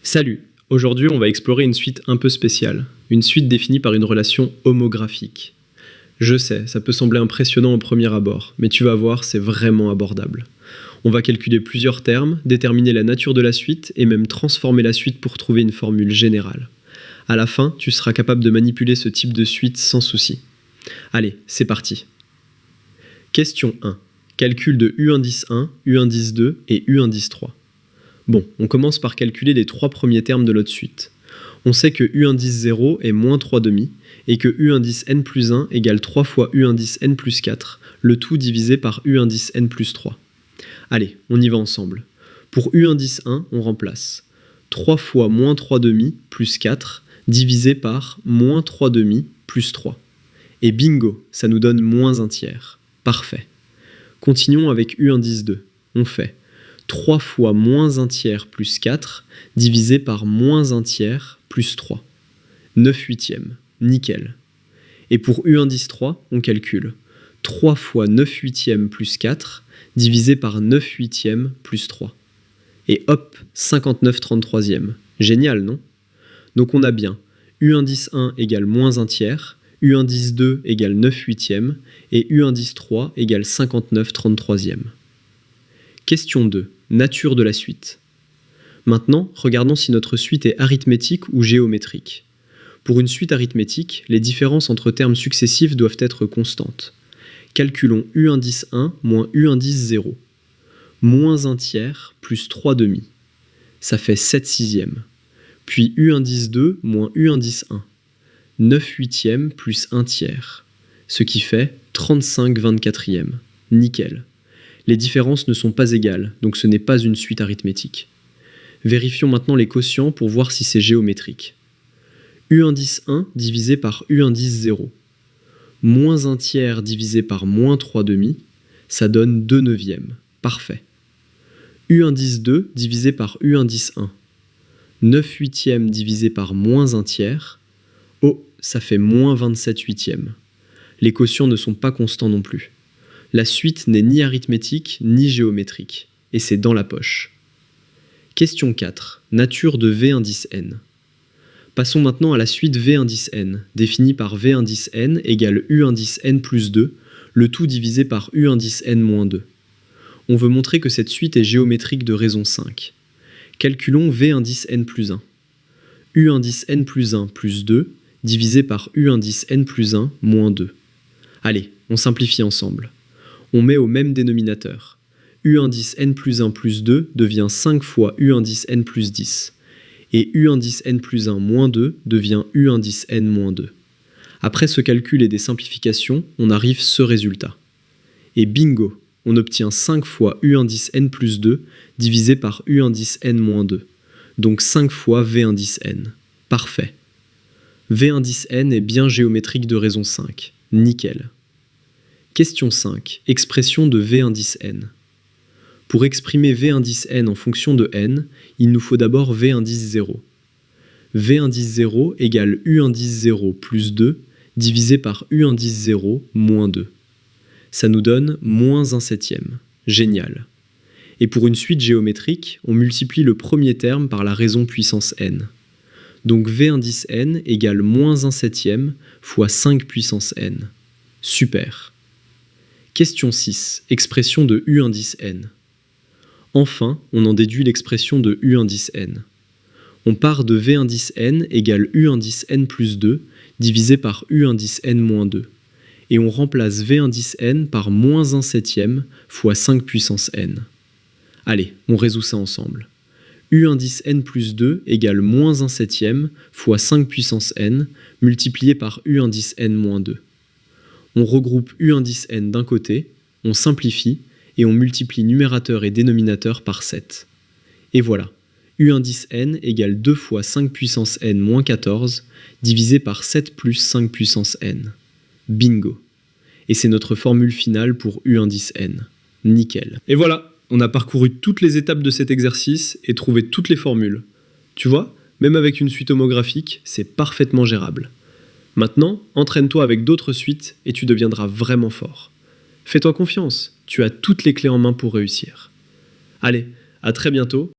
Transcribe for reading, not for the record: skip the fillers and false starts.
Salut! Aujourd'hui, on va explorer une suite un peu spéciale, une suite définie par une relation homographique. Je sais, ça peut sembler impressionnant au premier abord, mais tu vas voir, c'est vraiment abordable. On va calculer plusieurs termes, déterminer la nature de la suite et même transformer la suite pour trouver une formule générale. À la fin, tu seras capable de manipuler ce type de suite sans souci. Allez, c'est parti. Question 1. Calcul de U indice 1, U indice 2 et U indice 3. Bon, on commence par calculer les trois premiers termes de notre suite. On sait que U indice 0 est moins 3 demi et que U indice n plus 1 égale 3 fois U indice n plus 4, le tout divisé par U indice n plus 3. Allez, on y va ensemble. Pour U indice 1, on remplace 3 fois moins 3 demi plus 4 divisé par moins 3 demi plus 3. Et bingo, ça nous donne moins un tiers. Parfait. Continuons avec U indice 2. On fait 3 fois moins 1 tiers plus 4 divisé par moins 1 tiers plus 3. 9 huitièmes. Nickel. Et pour U indice 3, on calcule 3 fois 9 huitièmes plus 4 divisé par 9 huitièmes plus 3. Et hop, 59 33e. Génial, non? Donc on a bien U indice 1 égale moins 1 tiers, U indice 2 égale 9 huitièmes et U indice 3 égale 59 33e. Question 2. Nature de la suite. Maintenant, regardons si notre suite est arithmétique ou géométrique. Pour une suite arithmétique, les différences entre termes successifs doivent être constantes. Calculons U indice 1 moins U indice 0. Moins 1 tiers plus 3 demi. Ça fait 7 sixièmes. Puis U indice 2 moins U indice 1. 9 huitièmes plus 1 tiers. Ce qui fait 35 24e. Nickel. Les différences ne sont pas égales, donc ce n'est pas une suite arithmétique. Vérifions maintenant les quotients pour voir si c'est géométrique. U indice 1 divisé par U indice 0. Moins 1 tiers divisé par moins 3 demi, ça donne 2 neuvièmes. Parfait. U indice 2 divisé par U indice 1. 9 huitièmes divisé par moins 1 tiers. Oh, ça fait moins 27 huitièmes. Les quotients ne sont pas constants non plus. La suite n'est ni arithmétique ni géométrique, et c'est dans la poche. Question 4. Nature de V indice n. Passons maintenant à la suite V indice n, définie par V indice n égale U indice n plus 2, le tout divisé par U indice n moins 2. On veut montrer que cette suite est géométrique de raison 5. Calculons V indice n plus 1. U indice n plus 1 plus 2, divisé par U indice n plus 1 moins 2. Allez, on simplifie ensemble. On met au même dénominateur. U indice n plus 1 plus 2 devient 5 fois U indice n plus 10. Et U indice n plus 1 moins 2 devient U indice n moins 2. Après ce calcul et des simplifications, on arrive ce résultat. Et bingo, on obtient 5 fois U indice n plus 2 divisé par U indice n moins 2. Donc 5 fois V indice n. Parfait. V indice n est bien géométrique de raison 5. Nickel. Question 5. Expression de V indice n. Pour exprimer V indice n en fonction de n, il nous faut d'abord V indice 0. V indice 0 égale U indice 0 plus 2 divisé par U indice 0 moins 2. Ça nous donne moins 1 septième. Génial. Et pour une suite géométrique, on multiplie le premier terme par la raison puissance n. Donc V indice n égale moins 1 septième fois 5 puissance n. Super. Question 6. Expression de U indice n. Enfin, on en déduit l'expression de U indice n. On part de V indice n égale U indice n plus 2 divisé par U indice n moins 2. Et on remplace V indice n par moins 1 septième fois 5 puissance n. Allez, on résout ça ensemble. U indice n plus 2 égale moins 1 septième fois 5 puissance n multiplié par U indice n moins 2. On regroupe U indice n d'un côté, on simplifie et on multiplie numérateur et dénominateur par 7. Et voilà, U indice n égale 2 fois 5 puissance n moins 14 divisé par 7 plus 5 puissance n. Bingo. Et c'est notre formule finale pour U indice n. Nickel. Et voilà, on a parcouru toutes les étapes de cet exercice et trouvé toutes les formules. Tu vois, même avec une suite homographique, c'est parfaitement gérable. Maintenant, entraîne-toi avec d'autres suites et tu deviendras vraiment fort. Fais-toi confiance, tu as toutes les clés en main pour réussir. Allez, à très bientôt.